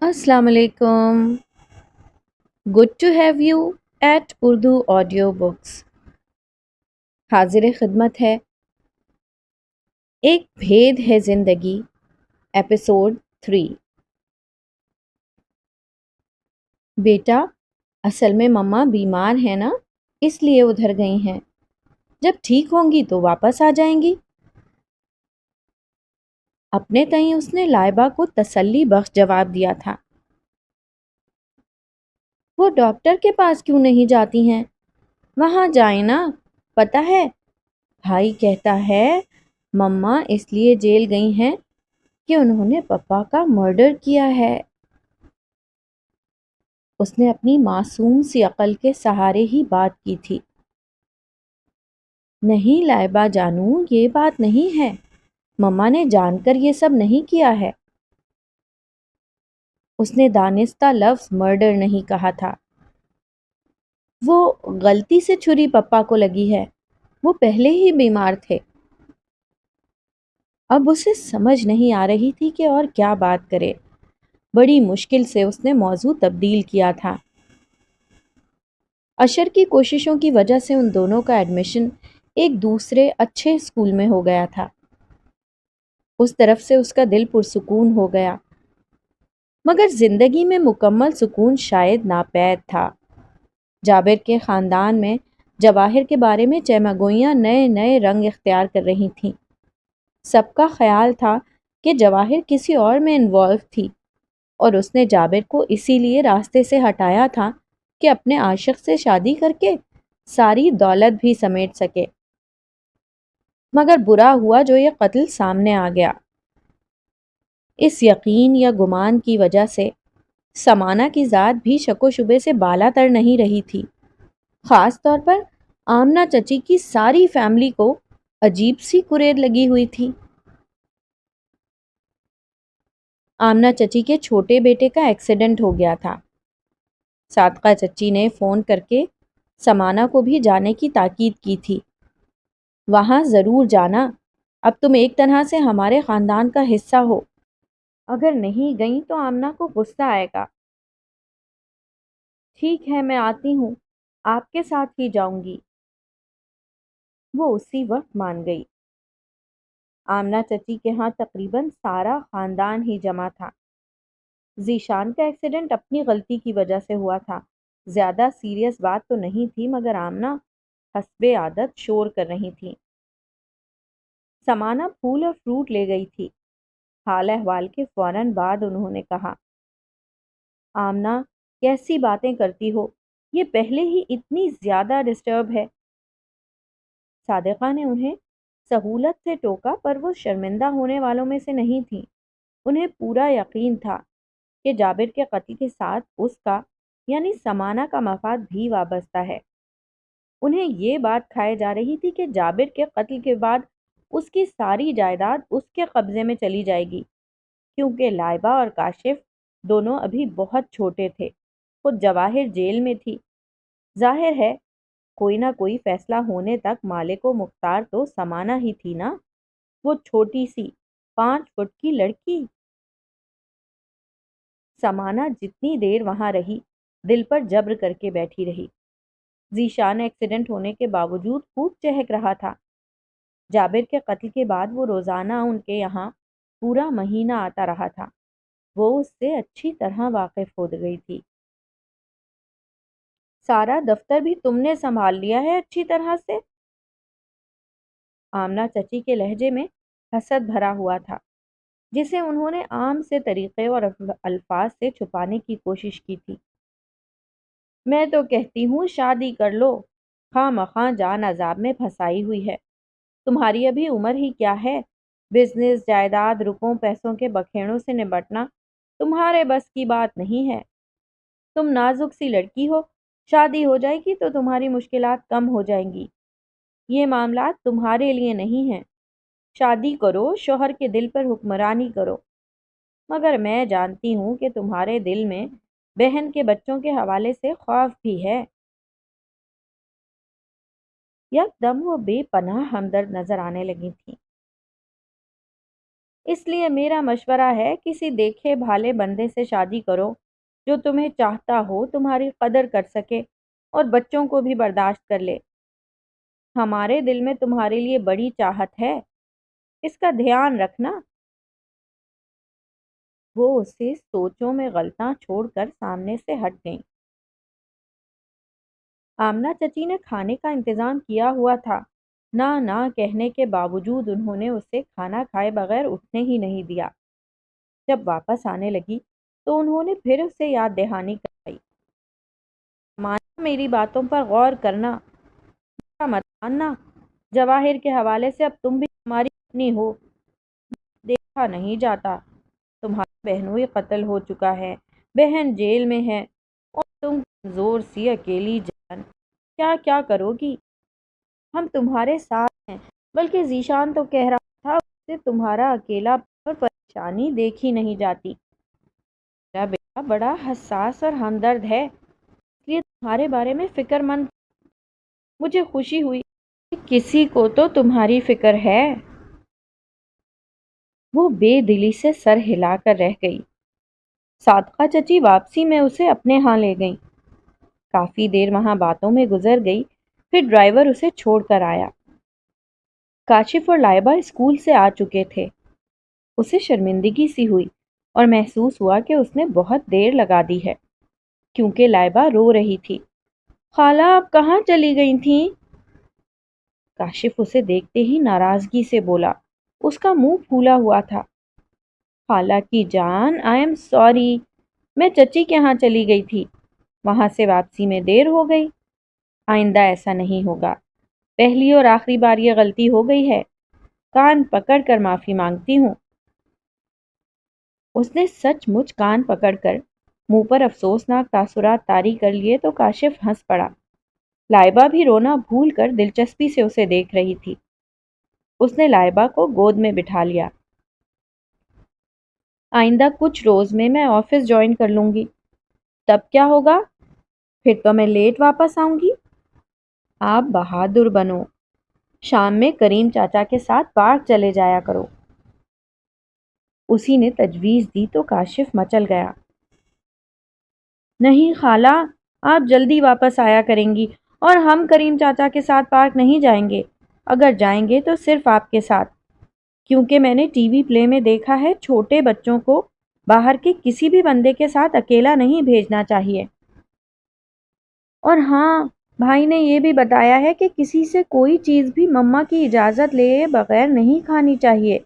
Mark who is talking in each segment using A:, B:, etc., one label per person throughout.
A: السلام علیکم. Good to have you at Urdu audio books. حاضر خدمت ہے. ایک بھید ہے زندگی، ایپیسوڈ 3. بیٹا، اصل میں مما بیمار ہیں نا، اس لیے ادھر گئی ہیں. جب ٹھیک ہوں گی تو واپس آ جائیں گی. اپنے تئیں اس نے لائبہ کو تسلی بخش جواب دیا تھا. وہ ڈاکٹر کے پاس کیوں نہیں جاتی ہیں؟ وہاں جائیں نا. پتہ ہے، بھائی کہتا ہے مما اس لیے جیل گئی ہیں کہ انہوں نے پپا کا مرڈر کیا ہے. اس نے اپنی معصوم سی عقل کے سہارے ہی بات کی تھی. نہیں لائبہ جانو، یہ بات نہیں ہے. مما نے جان کر یہ سب نہیں کیا ہے. اس نے دانستہ لفظ مرڈر نہیں کہا تھا. وہ غلطی سے چھری پپا کو لگی ہے. وہ پہلے ہی بیمار تھے. اب اسے سمجھ نہیں آ رہی تھی کہ اور کیا بات کرے. بڑی مشکل سے اس نے موضوع تبدیل کیا تھا. اشر کی کوششوں کی وجہ سے ان دونوں کا ایڈمیشن ایک دوسرے اچھے اسکول میں ہو گیا تھا. اس طرف سے اس کا دل پرسکون ہو گیا. مگر زندگی میں مکمل سکون شاید ناپید تھا. جابر کے خاندان میں جواہر کے بارے میں چہمگوئیاں نئے نئے رنگ اختیار کر رہی تھیں. سب کا خیال تھا کہ جواہر کسی اور میں انوالو تھی، اور اس نے جابر کو اسی لیے راستے سے ہٹایا تھا کہ اپنے عاشق سے شادی کر کے ساری دولت بھی سمیٹ سکے. مگر برا ہوا جو یہ قتل سامنے آ گیا. اس یقین یا گمان کی وجہ سے سمانہ کی ذات بھی شک و شبے سے بالا تر نہیں رہی تھی. خاص طور پر آمنہ چچی کی ساری فیملی کو عجیب سی کرید لگی ہوئی تھی. آمنہ چچی کے چھوٹے بیٹے کا ایکسیڈنٹ ہو گیا تھا. صادقہ چچی نے فون کر کے سمانہ کو بھی جانے کی تاکید کی تھی. وہاں ضرور جانا، اب تم ایک طرح سے ہمارے خاندان کا حصہ ہو. اگر نہیں گئیں تو آمنہ کو غصہ آئے گا. ٹھیک ہے، میں آتی ہوں، آپ کے ساتھ ہی جاؤں گی. وہ اسی وقت مان گئی. آمنہ چچی کے ہاں تقریباً سارا خاندان ہی جمع تھا. ذیشان کا ایکسیڈنٹ اپنی غلطی کی وجہ سے ہوا تھا. زیادہ سیریس بات تو نہیں تھی، مگر آمنہ حسب عادت شور کر رہی تھی. سمانہ پھول اور فروٹ لے گئی تھی. حال احوال کے فوراً بعد انہوں نے کہا، آمنہ کیسی باتیں کرتی ہو، یہ پہلے ہی اتنی زیادہ ڈسٹرب ہے. صادقہ نے انہیں سہولت سے ٹوکا، پر وہ شرمندہ ہونے والوں میں سے نہیں تھیں. انہیں پورا یقین تھا کہ جابر کے قتل کے ساتھ اس کا یعنی سمانہ کا مفاد بھی وابستہ ہے. انہیں یہ بات کھائے جا رہی تھی کہ جابر کے قتل کے بعد اس کی ساری جائیداد اس کے قبضے میں چلی جائے گی، کیونکہ لائبہ اور کاشف دونوں ابھی بہت چھوٹے تھے. خود جواہر جیل میں تھی. ظاہر ہے کوئی نہ کوئی فیصلہ ہونے تک مالک و مختار تو سمانہ ہی تھی نا، وہ چھوٹی سی 5 فٹ کی لڑکی. سمانہ جتنی دیر وہاں رہی دل پر جبر کر کے بیٹھی رہی. ذیشان ایکسیڈنٹ ہونے کے باوجود خوب چہک رہا تھا. جابر کے قتل کے بعد وہ روزانہ ان کے یہاں پورا مہینہ آتا رہا تھا. وہ اس سے اچھی طرح واقف ہو گئی تھی. سارا دفتر بھی تم نے سنبھال لیا ہے اچھی طرح سے. آمنہ چچی کے لہجے میں حسد بھرا ہوا تھا، جسے انہوں نے عام سے طریقے اور الفاظ سے چھپانے کی کوشش کی تھی. میں تو کہتی ہوں شادی کر لو، خواہ مخواہ جان عذاب میں پھنسائی ہوئی ہے. تمہاری ابھی عمر ہی کیا ہے؟ بزنس، جائیداد، روپوں پیسوں کے بکھیڑوں سے نبٹنا تمہارے بس کی بات نہیں ہے. تم نازک سی لڑکی ہو، شادی ہو جائے گی تو تمہاری مشکلات کم ہو جائیں گی. یہ معاملات تمہارے لیے نہیں ہیں. شادی کرو، شوہر کے دل پر حکمرانی کرو. مگر میں جانتی ہوں کہ تمہارے دل میں بہن کے بچوں کے حوالے سے خوف بھی ہے. یک دم وہ بے پناہ ہمدرد نظر آنے لگی تھیں. اس لیے میرا مشورہ ہے کسی دیکھے بھالے بندے سے شادی کرو جو تمہیں چاہتا ہو، تمہاری قدر کر سکے اور بچوں کو بھی برداشت کر لے۔ ہمارے دل میں تمہارے لیے بڑی چاہت ہے، اس کا دھیان رکھنا۔ وہ اسے سوچوں میں غلطاں چھوڑ کر سامنے سے ہٹ گئیں۔ آمنہ چچی نے کھانے کا انتظام کیا ہوا تھا، نہ نہ کہنے کے باوجود انہوں نے اسے کھانا کھائے بغیر اٹھنے ہی نہیں دیا۔ جب واپس آنے لگی تو انہوں نے پھر اسے یاد دہانی کرائی۔ مانا میری باتوں پر غور کرنا، برا مت ماننا۔ جواہر کے حوالے سے اب تم بھی ہماری اپنی ہو، دیکھا نہیں جاتا۔ تمہارا بہنوئی قتل ہو چکا ہے، بہن جیل میں ہے، اور تم کمزور سی اکیلی جان کیا کیا کرو گی؟ ہم تمہارے ساتھ ہیں۔ بلکہ ذیشان تو کہہ رہا تھا اسے تمہارا اکیلا اور پریشانی دیکھی نہیں جاتی۔ میرا بیٹا بڑا حساس اور ہمدرد ہے، اس لیے تمہارے بارے میں فکر مند۔ مجھے خوشی ہوئی کہ کسی کو تو تمہاری فکر ہے۔ وہ بے دلی سے سر ہلا کر رہ گئی۔ صادقہ چچی واپسی میں اسے اپنے ہاں لے گئیں۔ کافی دیر وہاں باتوں میں گزر گئی، پھر ڈرائیور اسے چھوڑ کر آیا۔ کاشف اور لائبہ اسکول سے آ چکے تھے۔ اسے شرمندگی سی ہوئی اور محسوس ہوا کہ اس نے بہت دیر لگا دی ہے، کیونکہ لائبہ رو رہی تھی۔ خالہ آپ کہاں چلی گئی تھیں؟ کاشف اسے دیکھتے ہی ناراضگی سے بولا۔ اس کا منہ پھولا ہوا تھا۔ خالہ کی جان، آئی ایم سوری، میں چچی کے ہاں چلی گئی تھی، وہاں سے واپسی میں دیر ہو گئی۔ آئندہ ایسا نہیں ہوگا، پہلی اور آخری بار یہ غلطی ہو گئی ہے، کان پکڑ کر معافی مانگتی ہوں۔ اس نے سچ مچ کان پکڑ کر منہ پر افسوسناک تاثرات طاری کر لیے تو کاشف ہنس پڑا۔ لائبہ بھی رونا بھول کر دلچسپی سے اسے دیکھ رہی تھی۔ اس نے لائبہ کو گود میں بٹھا لیا۔ آئندہ کچھ روز میں آفس جوائن کر لوں گی، تب کیا ہوگا؟ پھر تو میں لیٹ واپس آؤں گی۔ آپ بہادر بنو، شام میں کریم چاچا کے ساتھ پارک چلے جایا کرو۔ اسی نے تجویز دی تو کاشف مچل گیا۔ نہیں خالہ، آپ جلدی واپس آیا کریں گی اور ہم کریم چاچا کے ساتھ پارک نہیں جائیں گے۔ اگر جائیں گے تو صرف آپ کے ساتھ، کیونکہ میں نے ٹی وی پلے میں دیکھا ہے چھوٹے بچوں کو باہر کے کسی بھی بندے کے ساتھ اکیلا نہیں بھیجنا چاہیے۔ اور ہاں، بھائی نے یہ بھی بتایا ہے کہ کسی سے کوئی چیز بھی مما کی اجازت لیے بغیر نہیں کھانی چاہیے۔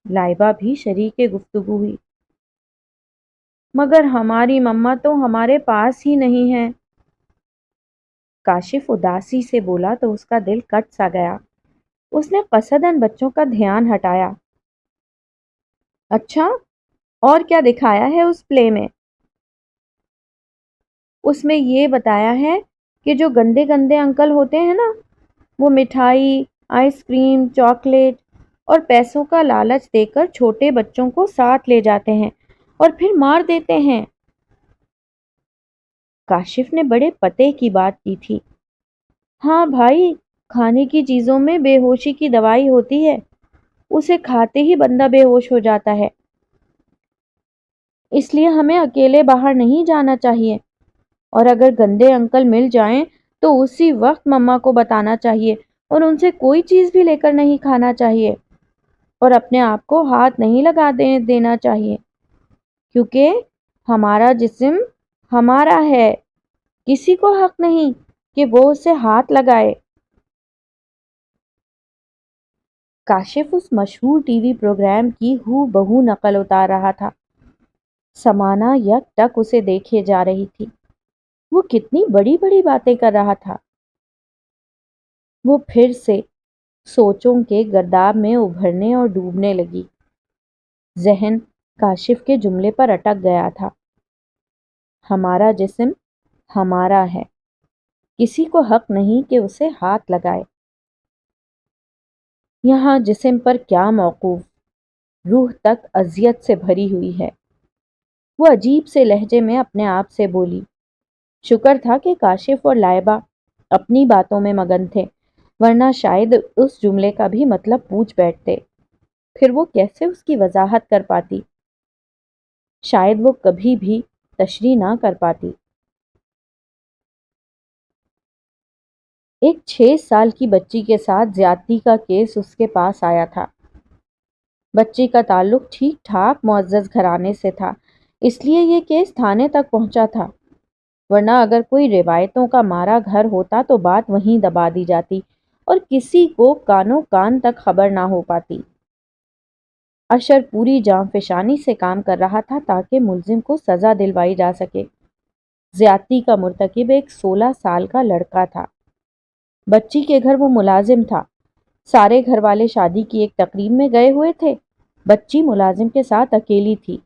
A: لائبہ بھی شریک گفتگو ہوئی۔ مگر ہماری مما تو ہمارے پاس ہی نہیں ہے۔ کاشف اداسی سے بولا تو اس کا دل کٹ سا گیا۔ اس نے قصداً بچوں کا دھیان ہٹایا۔ اچھا، اور کیا دکھایا ہے اس پلے میں؟ اس میں یہ بتایا ہے کہ جو گندے گندے انکل ہوتے ہیں نا، وہ مٹھائی، آئس کریم، چاکلیٹ اور پیسوں کا لالچ دے کر چھوٹے بچوں کو ساتھ لے جاتے ہیں اور پھر مار دیتے ہیں۔ کاشف نے بڑے پتے کی بات کی تھی۔ ہاں بھائی، کھانے کی چیزوں میں بے ہوشی کی دوائی ہوتی ہے، اسے کھاتے ہی بندہ بے ہوش ہو جاتا ہے۔ اس لیے ہمیں اکیلے باہر نہیں جانا چاہیے، اور اگر گندے انکل مل جائیں تو اسی وقت مما کو بتانا چاہیے اور ان سے کوئی چیز بھی لے کر نہیں کھانا چاہیے، اور اپنے آپ کو ہاتھ نہیں لگا دینا چاہیے، کیونکہ ہمارا جسم ہمارا ہے، کسی کو حق نہیں کہ وہ اسے ہاتھ لگائے۔ کاشف اس مشہور ٹی وی پروگرام کی ہو بہو نقل اتار رہا تھا۔ سمانا یک ٹک اسے دیکھے جا رہی تھی۔ وہ کتنی بڑی بڑی باتیں کر رہا تھا۔ وہ پھر سے سوچوں کے گرداب میں ابھرنے اور ڈوبنے لگی۔ ذہن کاشف کے جملے پر اٹک گیا تھا۔ ہمارا جسم ہمارا ہے، کسی کو حق نہیں کہ اسے ہاتھ لگائے۔ یہاں جسم پر کیا موقوف، روح تک اذیت سے بھری ہوئی ہے۔ وہ عجیب سے لہجے میں اپنے آپ سے بولی۔ شکر تھا کہ کاشف اور لائبہ اپنی باتوں میں مگن تھے، ورنہ شاید اس جملے کا بھی مطلب پوچھ بیٹھتے۔ پھر وہ کیسے اس کی وضاحت کر پاتی؟ شاید وہ کبھی بھی تشریح نہ کر پاتی۔ ایک 6 سال کی بچی کے ساتھ زیادتی کا کیس اس کے پاس آیا تھا۔ بچی کا تعلق ٹھیک ٹھاک معزز گھرانے سے تھا، اس لیے یہ کیس تھانے تک پہنچا تھا، ورنہ اگر کوئی روایتوں کا مارا گھر ہوتا تو بات وہیں دبا دی جاتی اور کسی کو کانوں کان تک خبر نہ ہو پاتی۔ اشر پوری جاں فشانی سے کام کر رہا تھا تاکہ ملزم کو سزا دلوائی جا سکے۔ زیادتی کا مرتکب ایک 16 سال کا لڑکا تھا۔ بچی کے گھر وہ ملازم تھا۔ سارے گھر والے شادی کی ایک تقریب میں گئے ہوئے تھے۔ بچی ملازم کے ساتھ اکیلی تھی۔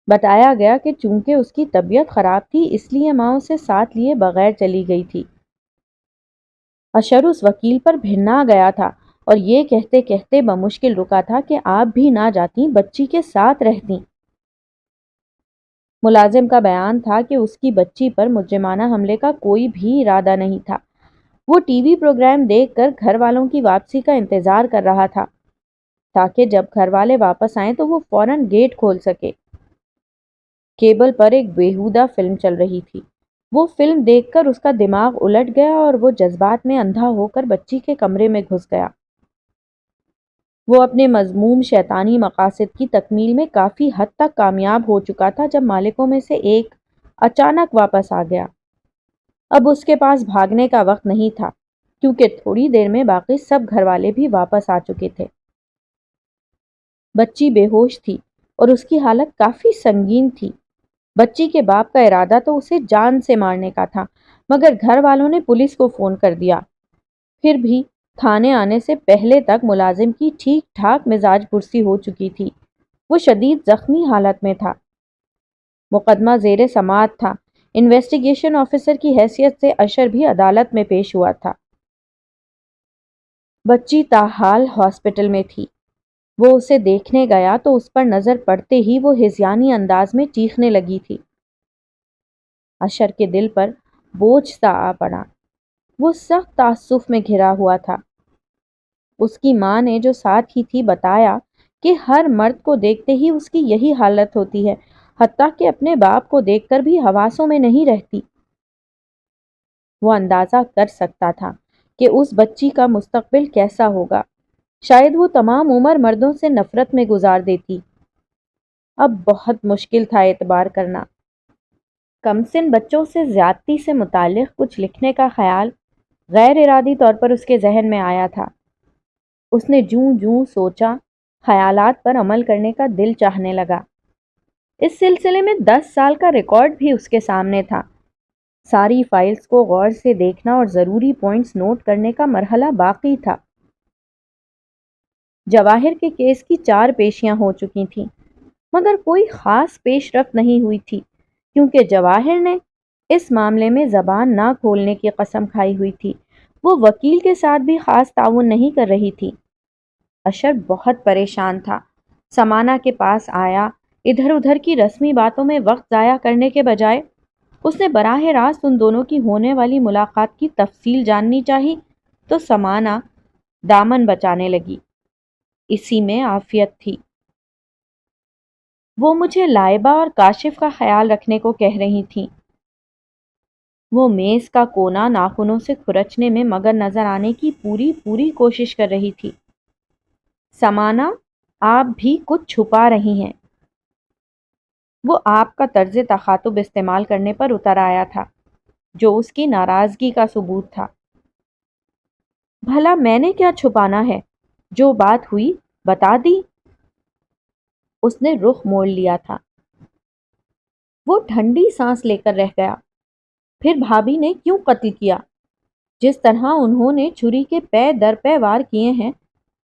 A: بتایا گیا کہ چونکہ اس کی طبیعت خراب تھی اس لیے ماں اسے ساتھ لیے بغیر چلی گئی تھی۔ اشر اس وکیل پر بھڑنا گیا تھا اور یہ کہتے کہتے بمشکل رکا تھا کہ آپ بھی نہ جاتی، بچی کے ساتھ رہتی۔ ملازم کا بیان تھا کہ اس کی بچی پر مجرمانہ حملے کا کوئی بھی ارادہ نہیں تھا۔ وہ ٹی وی پروگرام دیکھ کر گھر والوں کی واپسی کا انتظار کر رہا تھا تاکہ جب گھر والے واپس آئیں تو وہ فوراً گیٹ کھول سکے۔ کیبل پر ایک بیہودہ فلم چل رہی تھی۔ وہ فلم دیکھ کر اس کا دماغ الٹ گیا اور وہ جذبات میں اندھا ہو کر بچی کے کمرے میں گھس گیا۔ وہ اپنے مذموم شیطانی مقاصد کی تکمیل میں کافی حد تک کامیاب ہو چکا تھا جب مالکوں میں سے ایک اچانک واپس آ گیا۔ اب اس کے پاس بھاگنے کا وقت نہیں تھا کیونکہ تھوڑی دیر میں باقی سب گھر والے بھی واپس آ چکے تھے۔ بچی بے ہوش تھی اور اس کی حالت کافی سنگین تھی۔ بچی کے باپ کا ارادہ تو اسے جان سے مارنے کا تھا، مگر گھر والوں نے پولیس کو فون کر دیا۔ پھر بھی تھانے آنے سے پہلے تک ملازم کی ٹھیک ٹھاک مزاج پرسی ہو چکی تھی۔ وہ شدید زخمی حالت میں تھا۔ مقدمہ زیر سماعت تھا۔ انویسٹیگیشن آفیسر کی حیثیت سے اشر بھی عدالت میں پیش ہوا تھا۔ بچی تاحال ہاسپٹل میں تھی۔ وہ اسے دیکھنے گیا تو اس پر نظر پڑتے ہی وہ ہذیانی انداز میں چیخنے لگی تھی۔ اشر کے دل پر بوجھ سا آ پڑا۔ وہ سخت تعصف میں گھرا ہوا تھا۔ اس کی ماں نے جو ساتھ ہی تھی بتایا کہ ہر مرد کو دیکھتے ہی اس کی یہی حالت ہوتی ہے، حتیٰ کہ اپنے باپ کو دیکھ کر بھی حواسوں میں نہیں رہتی۔ وہ اندازہ کر سکتا تھا کہ اس بچی کا مستقبل کیسا ہوگا۔ شاید وہ تمام عمر مردوں سے نفرت میں گزار دیتی۔ اب بہت مشکل تھا اعتبار کرنا۔ کم سن بچوں سے زیادتی سے متعلق کچھ لکھنے کا خیال غیر ارادی طور پر اس کے ذہن میں آیا تھا۔ اس نے جوں جوں سوچا، خیالات پر عمل کرنے کا دل چاہنے لگا۔ اس سلسلے میں 10 سال کا ریکارڈ بھی اس کے سامنے تھا۔ ساری فائلز کو غور سے دیکھنا اور ضروری پوائنٹس نوٹ کرنے کا مرحلہ باقی تھا۔ جواہر کے کیس کی 4 پیشیاں ہو چکی تھیں، مگر کوئی خاص پیش رفت نہیں ہوئی تھی کیونکہ جواہر نے اس معاملے میں زبان نہ کھولنے کی قسم کھائی ہوئی تھی۔ وہ وکیل کے ساتھ بھی خاص تعاون نہیں کر رہی تھی۔ اشر بہت پریشان تھا۔ سمانہ کے پاس آیا۔ ادھر ادھر کی رسمی باتوں میں وقت ضائع کرنے کے بجائے اس نے براہ راست ان دونوں کی ہونے والی ملاقات کی تفصیل جاننی چاہی تو سمانہ دامن بچانے لگی۔ اسی میں عافیت تھی۔ وہ مجھے لائبہ اور کاشف کا خیال رکھنے کو کہہ رہی تھیں۔ وہ میز کا کونا ناخنوں سے کھرچنے میں مگن نظر آنے کی پوری کوشش کر رہی تھی۔ سمانہ، آپ بھی کچھ چھپا رہی ہیں۔ وہ آپ کا طرز تخاطب استعمال کرنے پر اتر آیا تھا جو اس کی ناراضگی کا ثبوت تھا۔ بھلا میں نے کیا چھپانا ہے؟ جو بات ہوئی بتا دی۔ اس نے رخ موڑ لیا تھا۔ وہ ٹھنڈی سانس لے کر رہ گیا۔ پھر بھابھی نے کیوں قتل کیا؟ جس طرح انہوں نے چھری کے پے در پے وار کیے ہیں،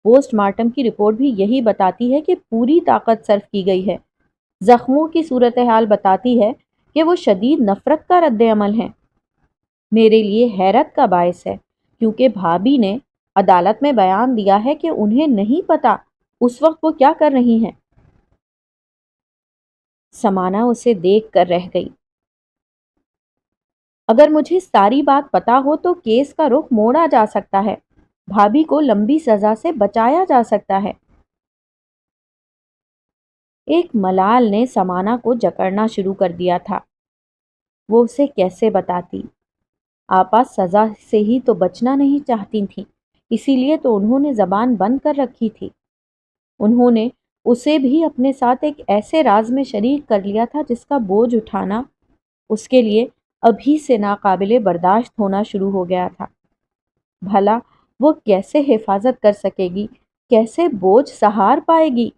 A: پوسٹ مارٹم کی رپورٹ بھی یہی بتاتی ہے کہ پوری طاقت صرف کی گئی ہے۔ زخموں کی صورتحال بتاتی ہے کہ وہ شدید نفرت کا رد عمل ہے۔ میرے لیے حیرت کا باعث ہے کیونکہ بھابھی نے عدالت میں بیان دیا ہے کہ انہیں نہیں پتا اس وقت وہ کیا کر رہی ہیں۔ سمانہ اسے دیکھ کر رہ گئی۔ اگر مجھے ساری بات پتا ہو تو کیس کا رخ موڑا جا سکتا ہے، بھابھی کو لمبی سزا سے بچایا جا سکتا ہے۔ ایک ملال نے سمانا کو جکڑنا شروع کر دیا تھا۔ وہ اسے کیسے بتاتی؟ آپا سزا سے ہی تو بچنا نہیں چاہتی تھیں، اسی لیے تو انہوں نے زبان بند کر رکھی تھی۔ انہوں نے اسے بھی اپنے ساتھ ایک ایسے راز میں شریک کر لیا تھا جس کا بوجھ اٹھانا اس کے لیے ابھی سے ناقابل برداشت ہونا شروع ہو گیا تھا۔ بھلا وہ کیسے حفاظت کر سکے گی، کیسے بوجھ سہار پائے گی؟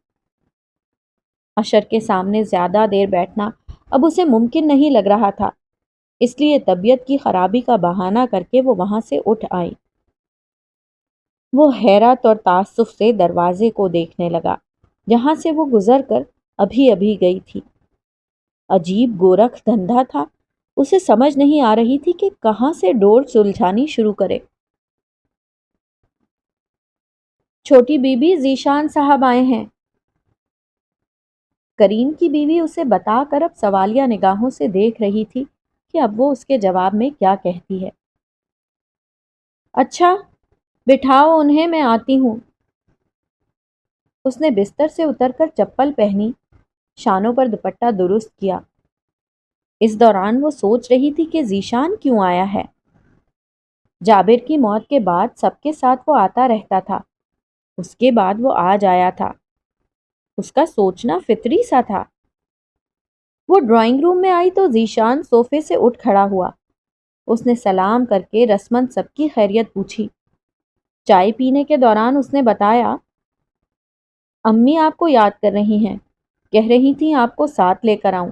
A: اشر کے سامنے زیادہ دیر بیٹھنا اب اسے ممکن نہیں لگ رہا تھا، اس لیے طبیعت کی خرابی کا بہانہ کر کے وہ وہاں سے اٹھ آئی۔ وہ حیرت اور تعصب سے دروازے کو دیکھنے لگا جہاں سے وہ گزر کر ابھی ابھی گئی تھی۔ عجیب گورکھ دھندا تھا، اسے سمجھ نہیں آ رہی تھی کہ کہاں سے ڈور سلجھانی شروع کرے۔ چھوٹی بی بی، ذیشان صاحب آئے ہیں۔ کریم کی بیوی اسے بتا کر اب سوالیہ نگاہوں سے دیکھ رہی تھی کہ اب وہ اس کے جواب میں کیا کہتی ہے۔ اچھا بٹھاؤ انہیں، میں آتی ہوں۔ اس نے بستر سے اتر کر چپل پہنی، شانوں پر دوپٹہ درست کیا۔ اس دوران وہ سوچ رہی تھی کہ ذیشان کیوں آیا ہے؟ جابر کی موت کے بعد سب کے ساتھ وہ آتا رہتا تھا، اس کے بعد وہ آج آیا تھا۔ اس کا سوچنا فطری سا تھا۔ وہ ڈرائنگ روم میں آئی تو ذیشان صوفے سے اٹھ کھڑا ہوا۔ اس نے سلام کر کے رسماً سب کی خیریت پوچھی۔ چائے پینے کے دوران اس نے بتایا، امی آپ کو یاد کر رہی ہیں، کہہ رہی تھیں آپ کو ساتھ لے کر آؤں۔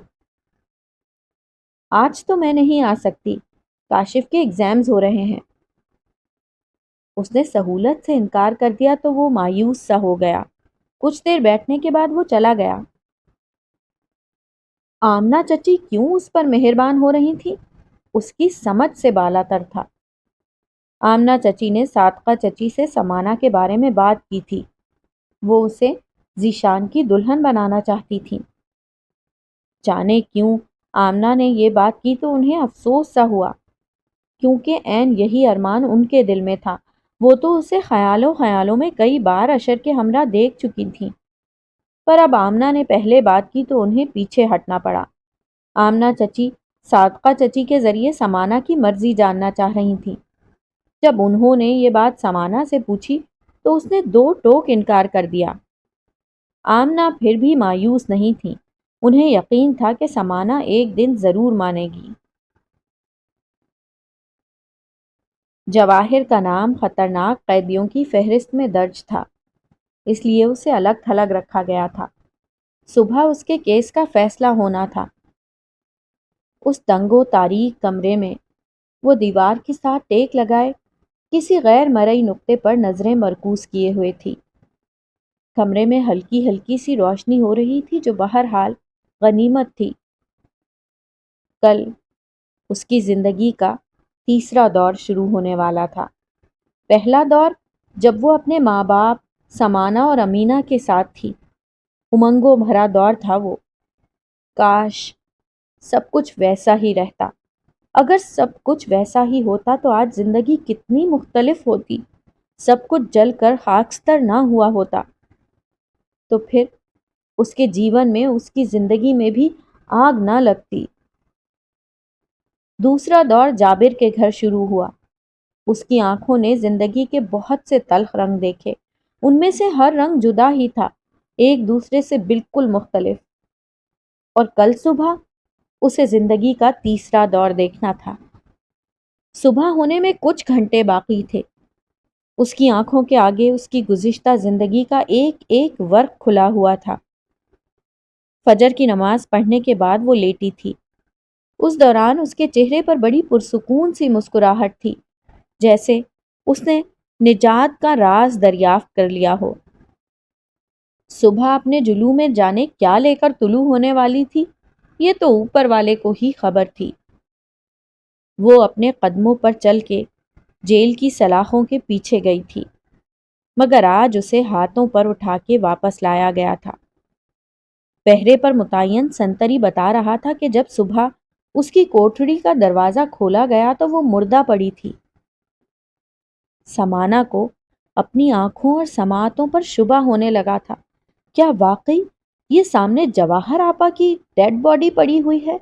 A: آج تو میں نہیں آ سکتی، کاشف کے ایگزامز ہو رہے ہیں۔ اس نے سہولت سے انکار کر دیا تو وہ مایوس سا ہو گیا۔ کچھ دیر بیٹھنے کے بعد وہ چلا گیا۔ آمنہ چچی کیوں اس پر مہربان ہو رہی تھی، اس کی سمجھ سے بالا تر تھا۔ آمنہ چچی نے صادقہ چچی سے سمانہ کے بارے میں بات کی تھی، وہ اسے ذیشان کی دلہن بنانا چاہتی تھیں۔ جانے کیوں آمنہ نے یہ بات کی تو انہیں افسوس سا ہوا، کیونکہ عین یہی ارمان ان کے دل میں تھا۔ وہ تو اسے خیالوں میں کئی بار اشر کے ہمراہ دیکھ چکی تھیں، پر اب آمنہ نے پہلے بات کی تو انہیں پیچھے ہٹنا پڑا۔ آمنہ چچی صادقہ چچی کے ذریعے سمانہ کی مرضی جاننا چاہ رہی تھیں۔ جب انہوں نے یہ بات سمانہ سے پوچھی تو اس نے دو ٹوک انکار کر دیا۔ آمنہ پھر بھی مایوس نہیں تھیں، انہیں یقین تھا کہ سمانہ ایک دن ضرور مانے گی۔ جواہر کا نام خطرناک قیدیوں کی فہرست میں درج تھا، اس لیے اسے الگ تھلگ رکھا گیا تھا۔ صبح اس کے کیس کا فیصلہ ہونا تھا۔ اس تنگ و تاریک کمرے میں وہ دیوار کے ساتھ ٹیک لگائے کسی غیر مرئی نقطے پر نظریں مرکوز کیے ہوئے تھی۔ کمرے میں ہلکی ہلکی سی روشنی ہو رہی تھی جو بہرحال غنیمت تھی۔ کل اس کی زندگی کا تیسرا دور شروع ہونے والا تھا۔ پہلا دور جب وہ اپنے ماں باپ سمانہ اور امینہ کے ساتھ تھی، امنگوں بھرا دور تھا وہ۔ کاش سب کچھ ویسا ہی رہتا۔ اگر سب کچھ ویسا ہی ہوتا تو آج زندگی کتنی مختلف ہوتی، سب کچھ جل کر خاکستر نہ ہوا ہوتا، تو پھر اس کے جیون میں، اس کی زندگی میں بھی آگ نہ لگتی۔ دوسرا دور جابر کے گھر شروع ہوا۔ اس کی آنکھوں نے زندگی کے بہت سے تلخ رنگ دیکھے، ان میں سے ہر رنگ جدا ہی تھا، ایک دوسرے سے بالکل مختلف۔ اور کل صبح اسے زندگی کا تیسرا دور دیکھنا تھا۔ صبح ہونے میں کچھ گھنٹے باقی تھے۔ اس کی آنکھوں کے آگے اس کی گزشتہ زندگی کا ایک ایک ورق کھلا ہوا تھا۔ فجر کی نماز پڑھنے کے بعد وہ لیٹی تھی۔ اس دوران اس کے چہرے پر بڑی پرسکون سی مسکراہٹ تھی، جیسے اس نے نجات کا راز دریافت کر لیا ہو۔ صبح اپنے جلوہ میں جانے کیا لے کر طلوع ہونے والی تھی، یہ تو اوپر والے کو ہی خبر تھی۔ وہ اپنے قدموں پر چل کے جیل کی سلاخوں کے پیچھے گئی تھی، مگر آج اسے ہاتھوں پر اٹھا کے واپس لایا گیا تھا۔ پہرے پر متعین سنتری بتا رہا تھا کہ جب صبح اس کی کوٹھڑی کا دروازہ کھولا گیا تو وہ مردہ پڑی تھی۔ سمانہ کو اپنی آنکھوں اور سماعتوں پر شبہ ہونے لگا تھا، کیا واقعی یہ سامنے جواہر آپا کی ڈیڈ باڈی پڑی ہوئی ہے،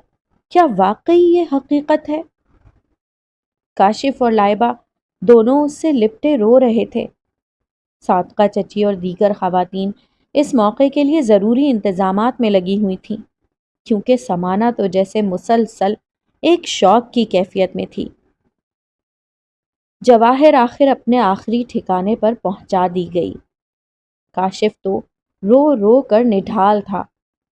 A: کیا واقعی یہ حقیقت ہے؟ کاشف اور لائبہ دونوں اس سے لپٹے رو رہے تھے۔ صادقہ چچی اور دیگر خواتین اس موقع کے لیے ضروری انتظامات میں لگی ہوئی تھیں، کیونکہ سمانہ تو جیسے مسلسل ایک شوق کی کیفیت میں تھی۔ جواہر آخر اپنے آخری ٹھکانے پر پہنچا دی گئی۔ کاشف تو رو رو کر نڈھال تھا۔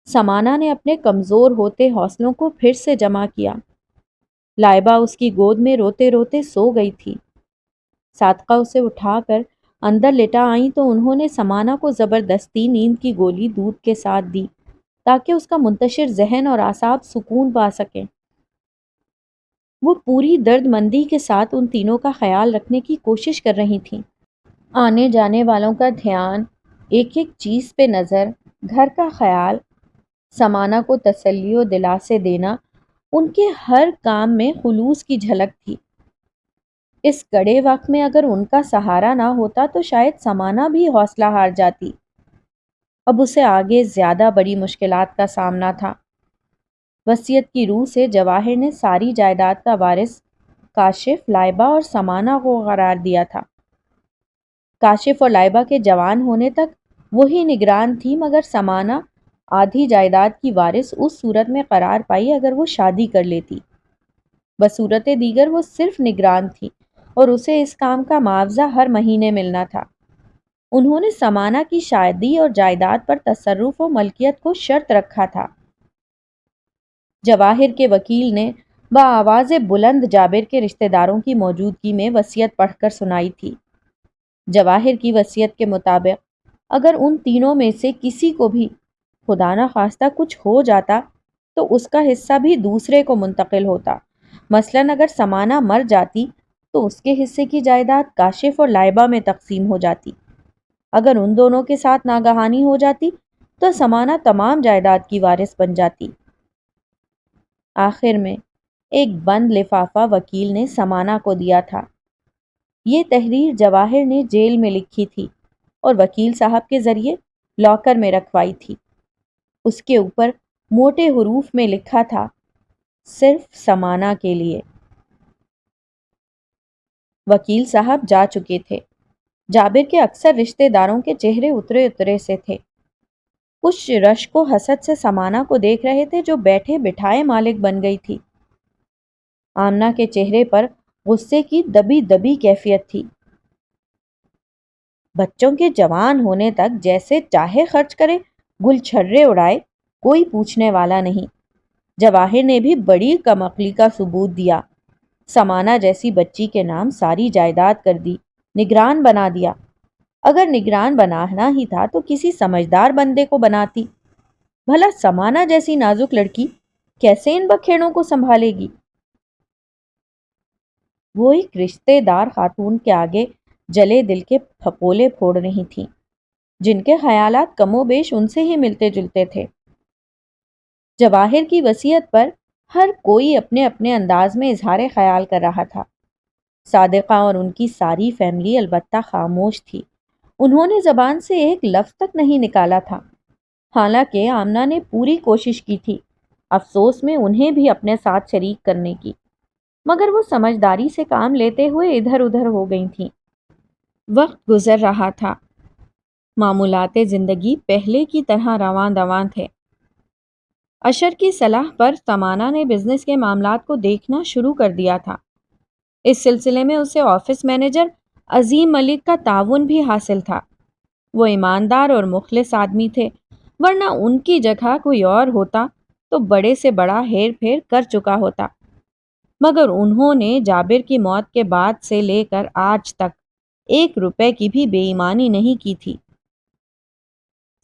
A: سمانہ نے اپنے کمزور ہوتے حوصلوں کو پھر سے جمع کیا۔ لائبہ اس کی گود میں روتے روتے سو گئی تھی۔ صادقہ اسے اٹھا کر اندر لٹا آئیں تو انہوں نے سمانہ کو زبردستی نیند کی گولی دودھ کے ساتھ دی تاکہ اس کا منتشر ذہن اور اعصاب سکون پا سکیں۔ وہ پوری درد مندی کے ساتھ ان تینوں کا خیال رکھنے کی کوشش کر رہی تھیں۔ آنے جانے والوں کا دھیان، ایک ایک چیز پہ نظر، گھر کا خیال، سمانہ کو تسلی و دلاسے دینا، ان کے ہر کام میں خلوص کی جھلک تھی۔ اس کڑے وقت میں اگر ان کا سہارا نہ ہوتا تو شاید سمانہ بھی حوصلہ ہار جاتی۔ اب اسے آگے زیادہ بڑی مشکلات کا سامنا تھا۔ وصیت کی روح سے جواہر نے ساری جائیداد کا وارث کاشف، لائبہ اور سمانہ کو قرار دیا تھا۔ کاشف اور لائبہ کے جوان ہونے تک وہی نگران تھی، مگر سمانہ آدھی جائیداد کی وارث اس صورت میں قرار پائی اگر وہ شادی کر لیتی۔ بصورت دیگر وہ صرف نگران تھی اور اسے اس کام کا معاوضہ ہر مہینے ملنا تھا۔ انہوں نے سمانہ کی شادی اور جائیداد پر تصرف و ملکیت کو شرط رکھا تھا۔ جواہر کے وکیل نے بآواز بلند جابر کے رشتہ داروں کی موجودگی میں وصیت پڑھ کر سنائی تھی۔ جواہر کی وصیت کے مطابق اگر ان تینوں میں سے کسی کو بھی خدا نہ خواستہ کچھ ہو جاتا تو اس کا حصہ بھی دوسرے کو منتقل ہوتا۔ مثلاً اگر سمانہ مر جاتی تو اس کے حصے کی جائیداد کاشف اور لائبہ میں تقسیم ہو جاتی۔ اگر ان دونوں کے ساتھ ناگہانی ہو جاتی تو سمانہ تمام جائیداد کی وارث بن جاتی۔ آخر میں ایک بند لفافہ وکیل نے سمانہ کو دیا تھا۔ یہ تحریر جواہر نے جیل میں لکھی تھی اور وکیل صاحب کے ذریعے لاکر میں رکھوائی تھی۔ اس کے اوپر موٹے حروف میں لکھا تھا، صرف سمانہ کے لیے۔ وکیل صاحب جا چکے تھے۔ جابر کے اکثر رشتہ داروں کے چہرے اترے اترے سے تھے۔ کچھ رشک و حسد سے سمانہ کو دیکھ رہے تھے جو بیٹھے بٹھائے مالک بن گئی تھی۔ آمنہ کے چہرے پر غصے کی دبی دبی کیفیت تھی۔ بچوں کے جوان ہونے تک جیسے چاہے خرچ کرے، گل چھرے اڑائے، کوئی پوچھنے والا نہیں۔ جواہر نے بھی بڑی کم عقلی کا ثبوت دیا۔ سمانہ جیسی بچی کے نام ساری جائیداد کر دی، نگران بنا دیا۔ اگر نگران بنانا ہی تھا تو کسی سمجھدار بندے کو بناتی۔ بھلا سمانہ جیسی نازک لڑکی کیسے ان بکھیڑوں کو سنبھالے گی؟ وہ ایک رشتہ دار خاتون کے آگے جلے دل کے پھپولے پھوڑ رہی تھیں، جن کے خیالات کم و بیش ان سے ہی ملتے جلتے تھے۔ جواہر کی وصیت پر ہر کوئی اپنے اپنے انداز میں اظہار خیال کر رہا تھا۔ صادقہ اور ان کی ساری فیملی البتہ خاموش تھی۔ انہوں نے زبان سے ایک لفظ تک نہیں نکالا تھا۔ حالانکہ آمنہ نے پوری کوشش کی تھی افسوس میں انہیں بھی اپنے ساتھ شریک کرنے کی، مگر وہ سمجھداری سے کام لیتے ہوئے ادھر ادھر ہو گئی تھیں۔ وقت گزر رہا تھا۔ معمولات زندگی پہلے کی طرح رواں دواں تھے۔ اشر کی صلاح پر سمانہ نے بزنس کے معاملات کو دیکھنا شروع کر دیا تھا۔ اس سلسلے میں اسے آفس مینیجر عظیم ملک کا تعاون بھی حاصل تھا۔ وہ ایماندار اور مخلص آدمی تھے، ورنہ ان کی جگہ کوئی اور ہوتا تو بڑے سے بڑا ہیر پھیر کر چکا ہوتا۔ مگر انہوں نے جابر کی موت کے بعد سے لے کر آج تک 1 روپے کی بھی بے ایمانی نہیں کی تھی۔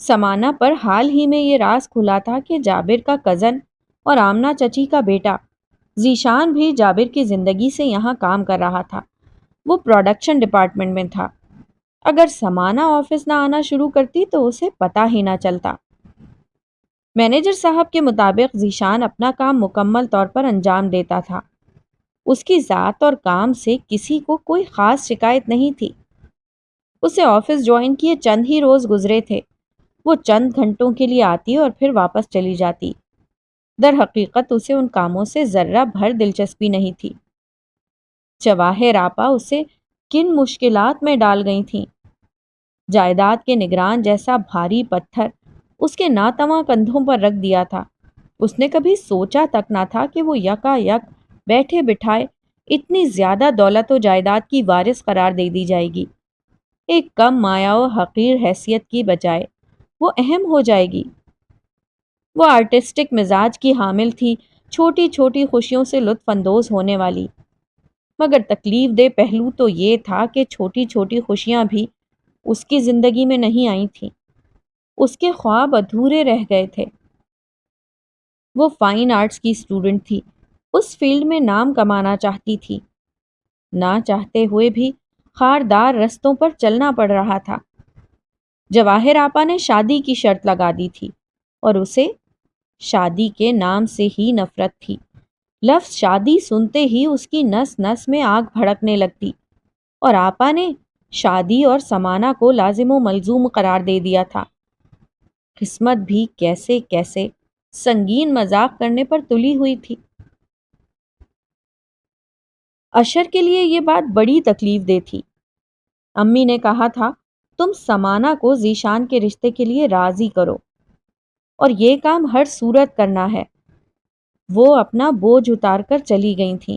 A: سمانہ پر حال ہی میں یہ راز کھلا تھا کہ جابر کا کزن اور آمنہ چچی کا بیٹا ذیشان بھی جابر کی زندگی سے یہاں کام کر رہا تھا۔ وہ پروڈکشن ڈپارٹمنٹ میں تھا۔ اگر سمانہ آفس نہ آنا شروع کرتی تو اسے پتہ ہی نہ چلتا۔ مینیجر صاحب کے مطابق ذیشان اپنا کام مکمل طور پر انجام دیتا تھا۔ اس کی ذات اور کام سے کسی کو کوئی خاص شکایت نہیں تھی۔ اسے آفس جوائن کیے چند ہی روز گزرے تھے وہ چند گھنٹوں کے لیے آتی اور پھر واپس چلی جاتی۔ در حقیقت اسے ان کاموں سے ذرہ بھر دلچسپی نہیں تھی۔ جواہر آپا اسے کن مشکلات میں ڈال گئی تھیں۔ جائیداد کے نگران جیسا بھاری پتھر اس کے ناتواں کندھوں پر رکھ دیا تھا۔ اس نے کبھی سوچا تک نہ تھا کہ وہ یکا یک بیٹھے بٹھائے اتنی زیادہ دولت و جائیداد کی وارث قرار دے دی جائے گی۔ ایک کم مایا و حقیر حیثیت کی بجائے وہ اہم ہو جائے گی۔ وہ آرٹسٹک مزاج کی حامل تھی، چھوٹی چھوٹی خوشیوں سے لطف اندوز ہونے والی۔ مگر تکلیف دہ پہلو تو یہ تھا کہ چھوٹی چھوٹی خوشیاں بھی اس کی زندگی میں نہیں آئی تھیں۔ اس کے خواب ادھورے رہ گئے تھے۔ وہ فائن آرٹس کی اسٹوڈنٹ تھی، اس فیلڈ میں نام کمانا چاہتی تھی۔ نہ چاہتے ہوئے بھی خاردار رستوں پر چلنا پڑ رہا تھا۔ جواہر آپا نے شادی کی شرط لگا دی تھی اور اسے شادی کے نام سے ہی نفرت تھی۔ لفظ شادی سنتے ہی اس کی نس نس میں آگ بھڑکنے لگتی، اور آپا نے شادی اور سمانا کو لازم و ملزوم قرار دے دیا تھا۔ قسمت بھی کیسے کیسے سنگین مذاق کرنے پر تلی ہوئی تھی۔ اشر کے لیے یہ بات بڑی تکلیف دہ تھی۔ امی نے کہا تھا تم سمانا کو ذیشان کے رشتے کے لیے راضی کرو، اور یہ کام ہر صورت کرنا ہے۔ وہ اپنا بوجھ اتار کر چلی گئی تھیں۔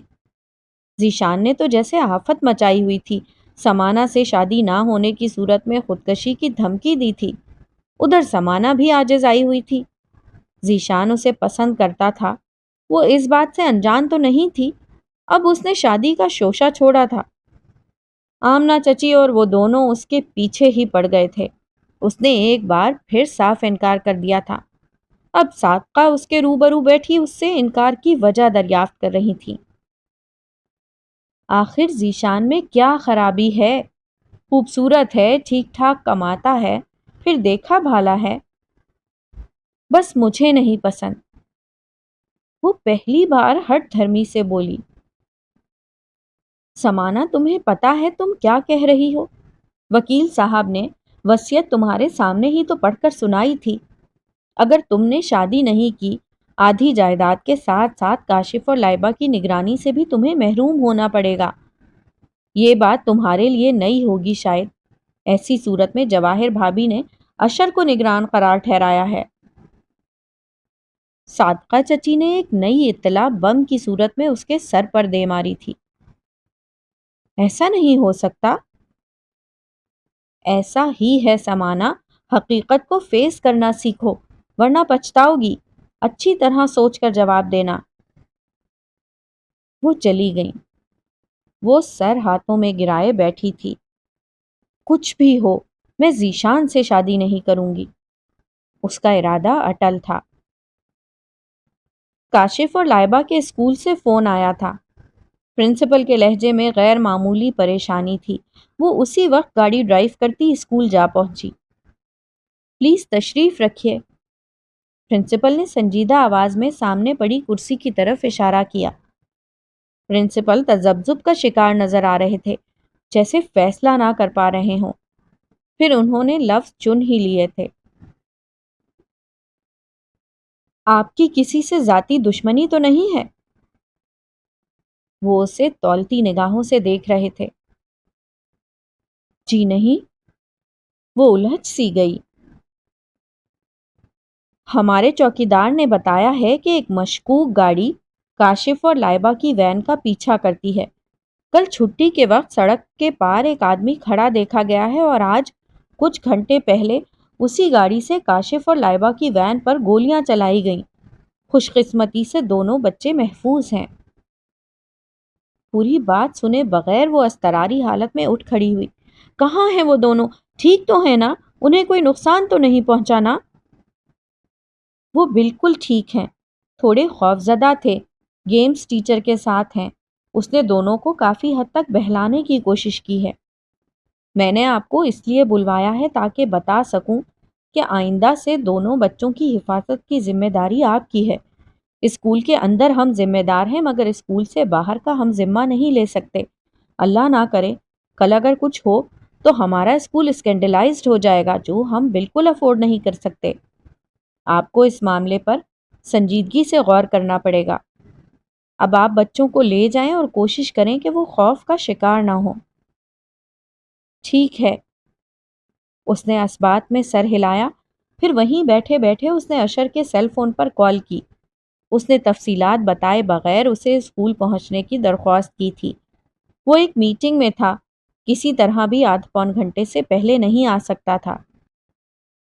A: ذیشان نے تو جیسے آفت مچائی ہوئی تھی، سمانا سے شادی نہ ہونے کی صورت میں خودکشی کی دھمکی دی تھی۔ ادھر سمانا بھی عاجز آئی ہوئی تھی۔ ذیشان اسے پسند کرتا تھا، وہ اس بات سے انجان تو نہیں تھی۔ اب اس نے شادی کا شوشہ چھوڑا تھا۔ آمنہ چچی اور وہ دونوں اس کے پیچھے ہی پڑ گئے تھے۔ اس نے ایک بار پھر صاف انکار کر دیا تھا۔ اب صادقہ اس کے روبرو بیٹھی اس سے انکار کی وجہ دریافت کر رہی تھی۔ آخر ذیشان میں کیا خرابی ہے؟ خوبصورت ہے، ٹھیک ٹھاک کماتا ہے، پھر دیکھا بھالا ہے، بس مجھے نہیں پسند۔ وہ پہلی بار ہٹ دھرمی سے بولی۔ سمانا تمہیں پتا ہے تم کیا کہہ رہی ہو؟ وکیل صاحب نے وصیت تمہارے سامنے ہی تو پڑھ کر سنائی تھی۔ اگر تم نے شادی نہیں کی، آدھی جائیداد کے ساتھ ساتھ کاشف اور لائبہ کی نگرانی سے بھی تمہیں محروم ہونا پڑے گا۔ یہ بات تمہارے لیے نئی ہوگی شاید۔ ایسی صورت میں جواہر بھابھی نے اشر کو نگران قرار ٹھہرایا ہے۔ صادقہ چچی نے ایک نئی اطلاع بم کی صورت میں اس کے سر پر دے ماری تھی۔ ایسا نہیں ہو سکتا۔ ایسا ہی ہے سمانا، حقیقت کو فیس کرنا سیکھو ورنہ پچھتاؤ گی۔ اچھی طرح سوچ کر جواب دینا۔ وہ چلی گئیں۔ وہ سر ہاتھوں میں گرائے بیٹھی تھی۔ کچھ بھی ہو، میں ذیشان سے شادی نہیں کروں گی۔ اس کا ارادہ اٹل تھا۔ کاشف اور لائبہ کے اسکول سے فون آیا تھا۔ پرنسپل کے لہجے میں غیر معمولی پریشانی تھی۔ وہ اسی وقت گاڑی ڈرائیو کرتی اسکول جا پہنچی۔ پلیز تشریف رکھیے۔ پرنسپل نے سنجیدہ آواز میں سامنے پڑی کرسی کی طرف اشارہ کیا۔ پرنسپل تذبذب کا شکار نظر آ رہے تھے، جیسے فیصلہ نہ کر پا رہے ہوں۔ پھر انہوں نے لفظ چن ہی لیے تھے۔ آپ کی کسی سے ذاتی دشمنی تو نہیں ہے؟ وہ اسے تولتی نگاہوں سے دیکھ رہے تھے۔ جی نہیں، وہ الجھ سی گئی۔ ہمارے چوکیدار نے بتایا ہے کہ ایک مشکوک گاڑی کاشف اور لائبہ کی وین کا پیچھا کرتی ہے۔ کل چھٹی کے وقت سڑک کے پار ایک آدمی کھڑا دیکھا گیا ہے، اور آج کچھ گھنٹے پہلے اسی گاڑی سے کاشف اور لائبہ کی وین پر گولیاں چلائی گئیں۔ خوش قسمتی سے دونوں بچے محفوظ ہیں۔ پوری بات سنے بغیر وہ اضطراری حالت میں اٹھ کھڑی ہوئی۔ کہاں ہیں وہ دونوں؟ ٹھیک تو ہیں نا؟ انہیں کوئی نقصان تو نہیں پہنچا نا؟ وہ بالکل ٹھیک ہیں، تھوڑے خوفزدہ تھے، گیمز ٹیچر کے ساتھ ہیں۔ اس نے دونوں کو کافی حد تک بہلانے کی کوشش کی ہے۔ میں نے آپ کو اس لیے بلوایا ہے تاکہ بتا سکوں کہ آئندہ سے دونوں بچوں کی حفاظت کی ذمہ داری آپ کی ہے۔ اسکول کے اندر ہم ذمہ دار ہیں، مگر اسکول سے باہر کا ہم ذمہ نہیں لے سکتے۔ اللہ نہ کرے کل اگر کچھ ہو تو ہمارا اسکول اسکینڈلائزڈ ہو جائے گا، جو ہم بالکل افورڈ نہیں کر سکتے۔ آپ کو اس معاملے پر سنجیدگی سے غور کرنا پڑے گا۔ اب آپ بچوں کو لے جائیں اور کوشش کریں کہ وہ خوف کا شکار نہ ہو۔ ٹھیک ہے، اس نے اسبات میں سر ہلایا، پھر وہیں بیٹھے بیٹھے اس نے اشر کے سیل فون پر کال کی۔ اس نے تفصیلات بتائے بغیر اسے اسکول پہنچنے کی درخواست کی تھی۔ وہ ایک میٹنگ میں تھا، کسی طرح بھی آدھ پون گھنٹے سے پہلے نہیں آ سکتا تھا۔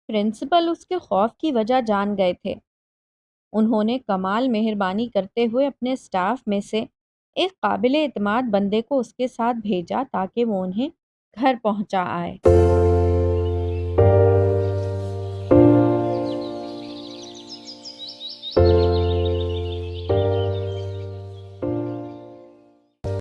A: پرنسپل اس کے خوف کی وجہ جان گئے تھے۔ انہوں نے کمال مہربانی کرتے ہوئے اپنے سٹاف میں سے ایک قابل اعتماد بندے کو اس کے ساتھ بھیجا تاکہ وہ انہیں گھر پہنچا آئے۔